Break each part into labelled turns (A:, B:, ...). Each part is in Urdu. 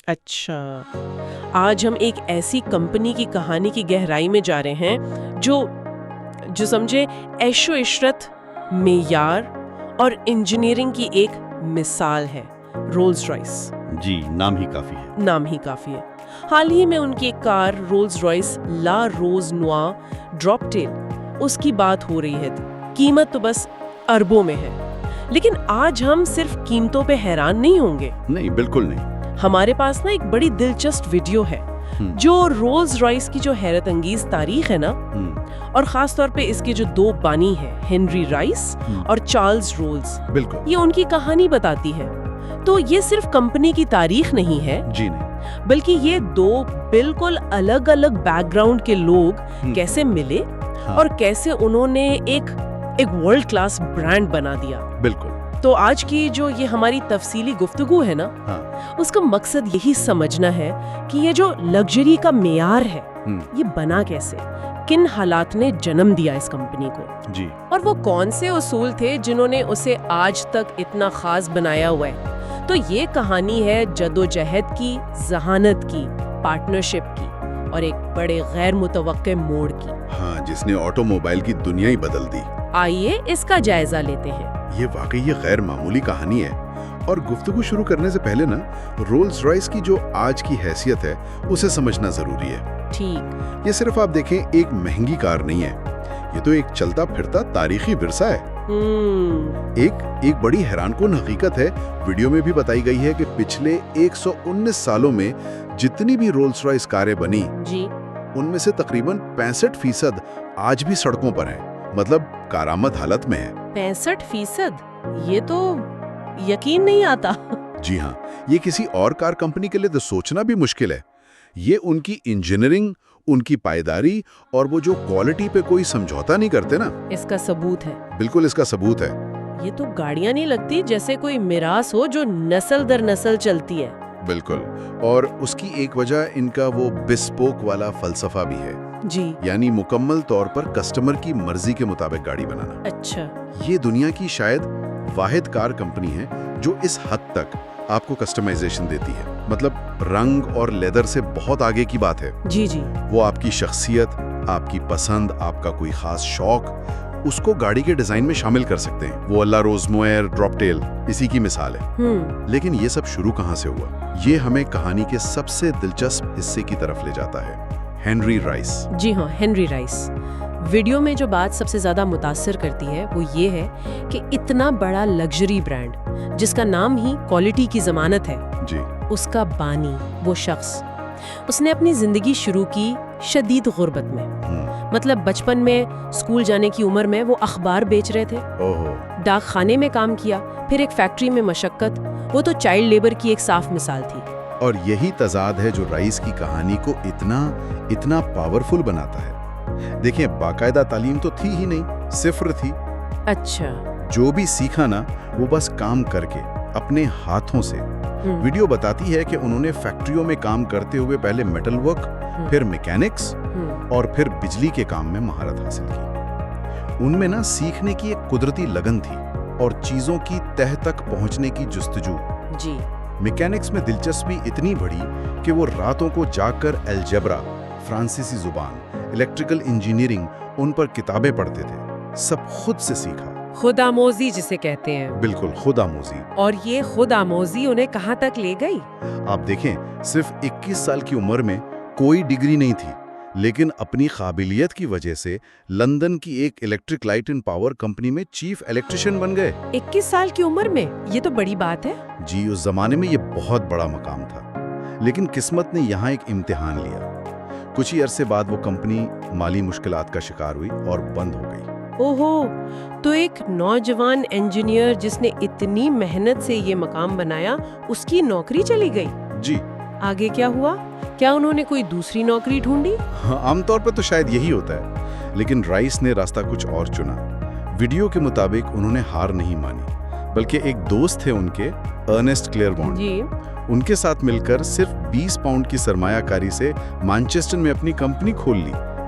A: اچھا، آج ہم ایک ایسی کمپنی کی کہانی کی گہرائی میں جا رہے ہیں جو سمجھے عیش و عشرت، معیار اور انجینئرنگ کی ایک مثال ہے، رولز رائس۔
B: جی، نام ہی کافی ہے۔
A: نام ہی کافی ہے۔ حال ہی میں ان کی ایک کار رولز رائس لا روز نوا ڈراپ ٹیل، اس کی بات ہو رہی ہے، قیمت تو بس اربوں میں ہے، لیکن آج ہم صرف قیمتوں پہ حیران نہیں ہوں گے۔
B: نہیں، بالکل نہیں۔
A: ہمارے پاس نا ایک بڑی دلچسپ ویڈیو ہے جو رولز رائس کی جو حیرت انگیز تاریخ ہے نا، اور خاص طور پہ اس کے جو دو بانی ہیں، ہنری رائس اور چارلز رولز،
B: بالکل،
A: یہ ان کی کہانی بتاتی ہے۔ تو یہ صرف کمپنی کی تاریخ نہیں ہے،
B: جی نہیں،
A: بلکہ یہ دو بالکل الگ الگ بیک گراؤنڈ کے لوگ کیسے ملے اور کیسے انہوں نے ایک ورلڈ کلاس برانڈ بنا دیا۔
B: بالکل۔
A: تو آج کی جو یہ ہماری تفصیلی گفتگو ہے نا، اس کا مقصد یہی سمجھنا ہے کہ یہ جو لگژری کا معیار ہے، یہ بنا کیسے، کن حالات نے جنم دیا اس کمپنی کو،
B: جی،
A: اور وہ کون سے اصول تھے جنہوں نے اسے آج تک اتنا خاص بنایا ہوا ہے۔ تو یہ کہانی ہے جدوجہد کی، ذہانت کی، پارٹنرشپ کی، اور ایک بڑے غیر متوقع موڑ کی۔
B: ہاں، جس نے آٹو موبائل کی دنیا ہی بدل دی۔
A: آئیے اس کا جائزہ لیتے ہیں۔
B: یہ واقعی یہ غیر معمولی کہانی ہے، اور گفتگو شروع کرنے سے پہلے نا، رولز رائس کی جو آج کی حیثیت ہے اسے سمجھنا ضروری ہے۔
A: ٹھیک۔
B: یہ صرف آپ دیکھیں ایک مہنگی کار نہیں ہے، یہ تو ایک چلتا پھرتا تاریخی ورثہ ہے۔ ایک بڑی حیران کن حقیقت ہے، ویڈیو میں بھی بتائی گئی ہے کہ پچھلے 119 سالوں میں جتنی بھی رولز رائس کاریں بنی،
A: جی،
B: ان میں سے تقریباً 65% آج بھی سڑکوں پر ہیں، مطلب کارآمد حالت میں ہے۔
A: 65%؟ یہ تو یقین نہیں آتا۔
B: جی ہاں، یہ کسی اور کار کمپنی کے لیے تو سوچنا بھی مشکل ہے۔ یہ ان کی انجینئرنگ، ان کی پائیداری اور وہ جو کوالٹی پہ کوئی سمجھوتا نہیں کرتے نا،
A: اس کا ثبوت ہے۔
B: بالکل، اس کا ثبوت ہے۔
A: یہ تو گاڑیاں نہیں لگتی جیسے کوئی میراث ہو جو نسل در نسل چلتی ہے۔
B: بالکل، اور اس کی ایک وجہ ان کا وہ بسپوک والا فلسفہ بھی ہے۔
A: جی،
B: یعنی مکمل طور پر کسٹمر کی مرضی کے مطابق گاڑی بنانا۔
A: اچھا۔
B: یہ دنیا کی شاید واحد کار کمپنی ہے جو اس حد تک آپ کو کسٹمائزیشن دیتی ہے، مطلب رنگ اور لیدر سے بہت آگے کی بات ہے۔
A: جی جی،
B: وہ آپ کی شخصیت، آپ کی پسند، آپ کا کوئی خاص شوق، اس کو گاڑی کے ڈیزائن میں شامل کر سکتے ہیں۔ وہ لا روز نوئر ڈراپ ٹیل اسی کی مثال ہے۔ لیکن یہ سب شروع کہاں سے ہوا؟ یہ ہمیں کہانی کے سب سے دلچسپ حصے کی طرف لے جاتا ہے، ہنری رائس۔
A: جی ہاں، ہنری رائس۔ ویڈیو میں جو بات سب سے زیادہ متاثر کرتی ہے وہ یہ ہے کہ اتنا بڑا لگژری برانڈ جس کا نام ہی کوالٹی کی ضمانت ہے،
B: جی،
A: اس کا بانی، وہ شخص، اس نے اپنی زندگی شروع کی شدید غربت میں۔ مطلب بچپن میں، اسکول جانے کی عمر میں وہ اخبار بیچ رہے تھے، ڈاک خانے میں کام کیا، پھر ایک فیکٹری میں مشقت۔ وہ تو چائلڈ لیبر کی ایک صاف مثال تھی۔
B: اور یہی تضاد ہے جو رائس کی کہانی کو اتنا پاورفل بناتا ہے۔ دیکھیں، باقاعدہ تعلیم تو تھی ہی نہیں، صفر تھی۔
A: اچھا۔
B: جو بھی سیکھا نا، وہ بس کام کر کے، اپنے ہاتھوں سے۔ ویڈیو بتاتی ہے کہ انہوں نے فیکٹریوں میں کام کرتے ہوئے پہلے میٹل ورک، پھر میکینکس اور پھر بجلی کے کام میں مہارت حاصل کی۔ ان میں نا سیکھنے کی ایک قدرتی لگن تھی اور چیزوں کی تہ تک پہنچنے کی جستجو۔
A: جی۔
B: میکینکس میں دلچسپی اتنی بڑھی کہ وہ راتوں کو جاگ کر الجبرا، فرانسیسی زبان، الیکٹریکل انجینئرنگ، ان پر کتابیں پڑھتے تھے۔ سب خود سے سیکھا،
A: خود آموزی جسے کہتے ہیں۔
B: بالکل، خود آموزی۔
A: اور یہ خود آموزی انہیں کہاں تک لے گئی؟
B: آپ دیکھیں، صرف 21 سال کی عمر میں کوئی ڈگری نہیں تھی، لیکن اپنی قابلیت کی وجہ سے لندن کی ایک electric light and power company میں چیف الیکٹریشین بن گئے۔
A: 21 سال کی عمر میں؟ یہ تو بڑی بات ہے۔
B: جی، اس زمانے میں یہ بہت بڑا مقام تھا، لیکن قسمت نے یہاں ایک امتحان لیا۔ کچھ ہی عرصے بعد وہ کمپنی مالی مشکلات کا شکار ہوئی اور بند ہو گئی۔
A: اوہو، تو ایک نوجوان انجینئر جس نے اتنی محنت سے یہ مقام بنایا، اس کی نوکری چلی گئی۔
B: جی۔
A: آگے کیا ہوا؟ کیا انہوں نے کوئی دوسری نوکری ڈھونڈی؟
B: عام طور پر تو شاید یہی ہوتا ہے، لیکن رائس نے راستہ کچھ اور چنا۔ ویڈیو کے مطابق انہوں نے ہار نہیں مانی، بلکہ ایک دوست تھے ان کے، ارنسٹ کلیئرمونٹ،
A: جی،
B: ان کے ساتھ مل کر صرف 20 پاؤنڈ کی سرمایہ کاری سے مانچسٹر میں اپنی کمپنی کھول لی،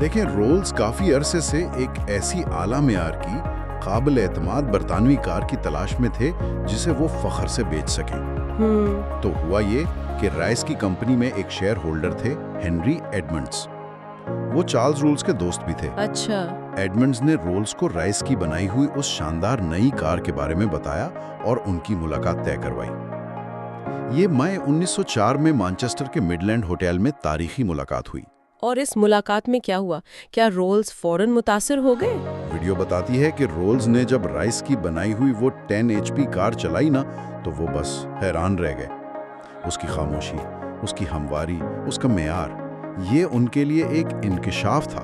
B: دیکھیں رولز کافی عرصے سے ایک ایسی اعلیٰ معیار کی قابل اعتماد برطانوی کار کی تلاش میں تھے جسے وہ فخر سے بیچ سکیں۔ تو ہوا یہ کہ رائس کی کمپنی میں ایک شیئر ہولڈر تھے ہنری ایڈمنڈز۔ وہ چارلز رولز کے دوست بھی تھے۔
A: اچھا۔
B: ایڈمنڈز نے رولز کو رائس کی بنائی ہوئی اس شاندار نئی کار کے بارے میں بتایا اور ان کی ملاقات طے کروائی۔ یہ مئی 1904 میں مانچسٹر کے مڈلینڈ ہوٹل میں تاریخی ملاقات ہوئی۔
A: اور اس ملاقات میں کیا ہوا؟ کیا رولز فوراً متاثر ہو گئے؟
B: ویڈیو بتاتی ہے کہ رولز نے جب رائس کی بنائی ہوئی وہ 10 HP کار چلائی نا تو وہ بس حیران رہ گئے۔ اس کی خاموشی، اس کی ہمواری، اس کا معیار، یہ ان کے لیے ایک انکشاف تھا۔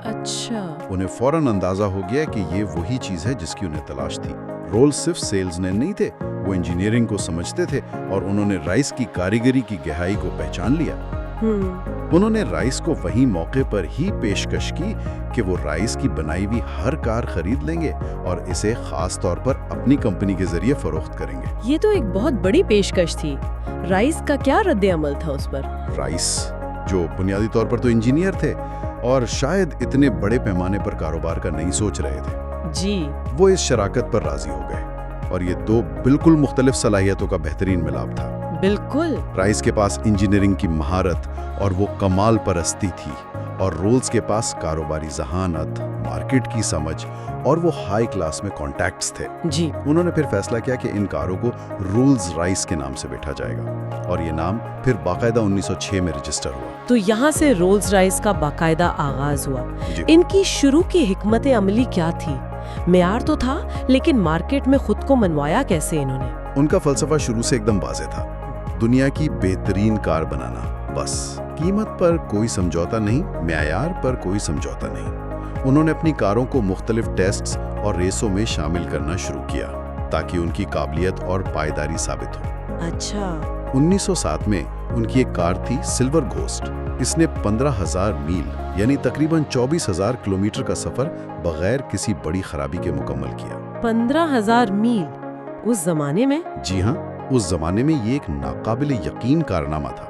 A: اچھا۔
B: انہیں فوراً اندازہ ہو گیا کہ یہ وہی چیز ہے جس کی انہیں تلاش تھی۔ رولز صرف سیلز مین نہیں تھے، وہ انجینئرنگ کو سمجھتے تھے اور انہوں نے رائس کی کاریگری کی گہرائی کو پہچان لیا۔ انہوں نے رائس کو وہی موقع پر ہی پیشکش کی کہ وہ رائس کی بنائی ہوئی ہر کار خرید لیں گے اور اسے خاص طور پر اپنی کمپنی کے ذریعے فروخت کریں گے۔
A: یہ تو ایک بہت بڑی پیشکش تھی۔ رائس کا کیا رد عمل تھا اس پر؟
B: رائس جو بنیادی طور پر تو انجینئر تھے اور شاید اتنے بڑے پیمانے پر کاروبار کا نہیں سوچ رہے تھے،
A: جی،
B: وہ اس شراکت پر راضی ہو گئے اور یہ دو بالکل مختلف صلاحیتوں کا بہترین ملاپ تھا۔
A: بالکل۔
B: رائس کے پاس انجینئرنگ کی مہارت اور وہ کمال پرستی تھی اور رولز کے پاس کاروباری ذہانت، مارکیٹ کی سمجھ اور وہ ہائی کلاس میں کانٹیکٹس تھے۔
A: جی۔
B: انہوں نے پھر فیصلہ کیا کہ ان کاروں کو رولز رائس کے نام سے بیٹھا جائے گا اور یہ نام پھر باقاعدہ 1906 میں رجسٹر ہوا۔
A: تو یہاں سے رولز رائس کا باقاعدہ آغاز ہوا۔
B: جی۔
A: ان کی شروع کی حکمت عملی کیا تھی؟ معیار تو تھا لیکن مارکیٹ میں خود کو منوایا کیسے انہوں نے؟
B: ان کا فلسفہ شروع سے ایک دم واضح تھا، دنیا کی بہترین کار بنانا، بس قیمت پر کوئی سمجھوتا نہیں، معیار پر کوئی سمجھوتا نہیں۔ انہوں نے اپنی کاروں کو مختلف ٹیسٹس اور ریسوں میں شامل کرنا شروع کیا تاکہ ان کی قابلیت اور پائیداری ثابت ہو۔
A: اچھا۔
B: 1907 میں ان کی ایک کار تھی سلور گھوسٹ۔ اس نے 15,000 میل یعنی تقریباً 24,000 کلومیٹر کا سفر بغیر کسی بڑی خرابی کے مکمل کیا۔
A: 15,000 میل اس زمانے میں؟
B: جی ہاں، اس زمانے میں یہ ایک ناقابل یقین کارنامہ تھا۔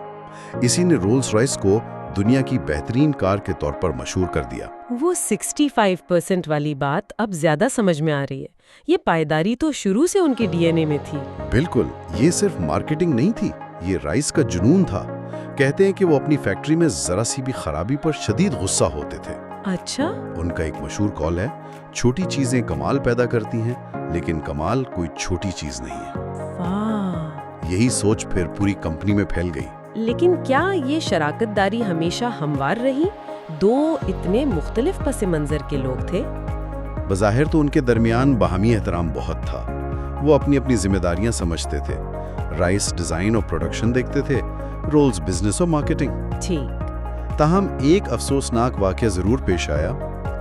B: اسی نے رولز رائس کو دنیا کی بہترین کار کے طور پر مشہور کر دیا۔
A: وہ 65% والی بات اب زیادہ سمجھ میں آ رہی ہے۔ یہ پائیداری تو شروع سے ان کے ڈی این اے میں تھی۔
B: بالکل، یہ صرف مارکیٹنگ نہیں تھی، یہ رائس کا جنون تھا۔ کہتے ہیں کہ وہ اپنی فیکٹری میں ذرا سی بھی خرابی پر شدید غصہ ہوتے تھے۔
A: اچھا۔
B: ان کا ایک مشہور قول ہے، چھوٹی چیزیں کمال پیدا کرتی ہیں لیکن کمال کوئی چھوٹی چیز نہیں ہے۔
A: واہ۔
B: یہی سوچ پھر پوری کمپنی میں پھیل گئی۔
A: لیکن کیا یہ شراکت داری ہمیشہ ہموار رہی؟ دو اتنے مختلف پس منظر کے لوگ تھے۔
B: بظاہر تو ان کے درمیان باہمی احترام بہت تھا۔ وہ اپنی اپنی ذمہ داریاں سمجھتے تھے۔ رائس ڈیزائن اور پروڈکشن دیکھتے تھے، رولز بزنس اور مارکیٹنگ۔
A: ٹھیک۔
B: تاہم ایک افسوسناک واقعہ ضرور پیش آیا۔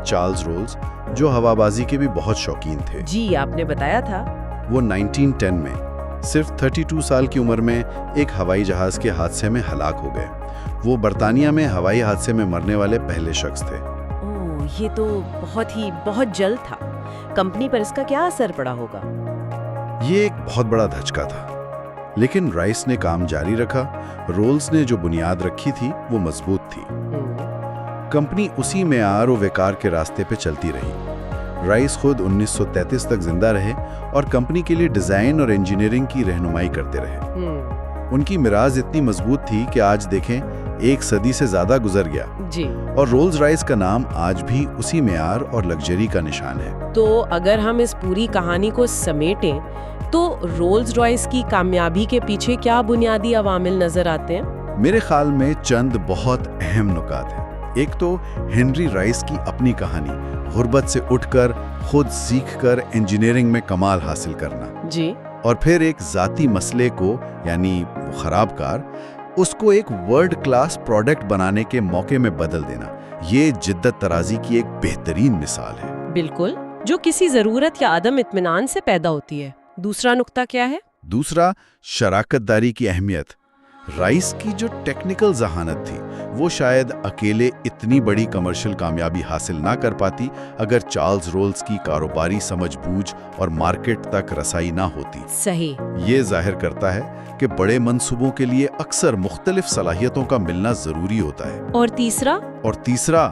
B: چارلز رولز جو ہوا بازی کے بھی بہت شوقین تھے،
A: جی آپ نے بتایا تھا،
B: وہ 1910 میں صرف 32 سال کی عمر میں ایک ہوائی جہاز کے حادثے میں ہلاک ہو گئے۔ وہ برطانیہ میں ہوائی حادثے میں مرنے والے پہلے شخص تھے۔
A: اوہ، یہ تو بہت جلد تھا۔ کمپنی پر اس کا کیا اثر پڑا ہوگا؟
B: یہ ایک بہت بڑا دھچکا تھا، لیکن رائس نے کام جاری رکھا۔ رولز نے جو بنیاد رکھی تھی وہ مضبوط تھی۔ کمپنی اسی معیار و وقار کے راستے پہ چلتی رہی۔ رائس خود 1933 تک زندہ رہے اور کمپنی کے لیے ڈیزائن اور انجینئرنگ کی رہنمائی کرتے رہے۔ ان کی میراث اتنی مضبوط تھی کہ آج دیکھیں 1 صدی سے زیادہ گزر گیا،
A: جی،
B: اور رولز رائس کا نام آج بھی اسی معیار اور لگژری کا نشان ہے۔
A: تو اگر ہم اس پوری کہانی کو سمیٹیں تو رولز رائس کی کامیابی کے پیچھے کیا بنیادی عوامل نظر آتے ہیں؟
B: میرے خیال میں چند بہت اہم نکات ہیں۔ ایک تو ہنری رائس کی اپنی کہانی، غربت سے اٹھ کر خود سیکھ کر انجینئرنگ میں کمال حاصل کرنا،
A: جی،
B: اور پھر ایک ذاتی مسئلے کو یعنی خراب کار اس کو ایک ورلڈ کلاس پروڈکٹ بنانے کے موقع میں بدل دینا، یہ جدت ترازی کی ایک بہترین مثال ہے۔
A: بالکل، جو کسی ضرورت یا عدم اطمینان سے پیدا ہوتی ہے۔ دوسرا نقطہ کیا ہے؟
B: دوسرا، شراکت داری کی اہمیت۔ رائس کی جو ٹیکنیکل ذہانت تھی وہ شاید اکیلے اتنی بڑی کمرشل کامیابی حاصل نہ کر پاتی اگر چارلز رولز کی کاروباری سمجھ بوجھ اور مارکیٹ تک رسائی نہ ہوتی۔
A: صحیح۔
B: یہ ظاہر کرتا ہے کہ بڑے منصوبوں کے لیے اکثر مختلف صلاحیتوں کا ملنا ضروری ہوتا ہے۔
A: اور تیسرا،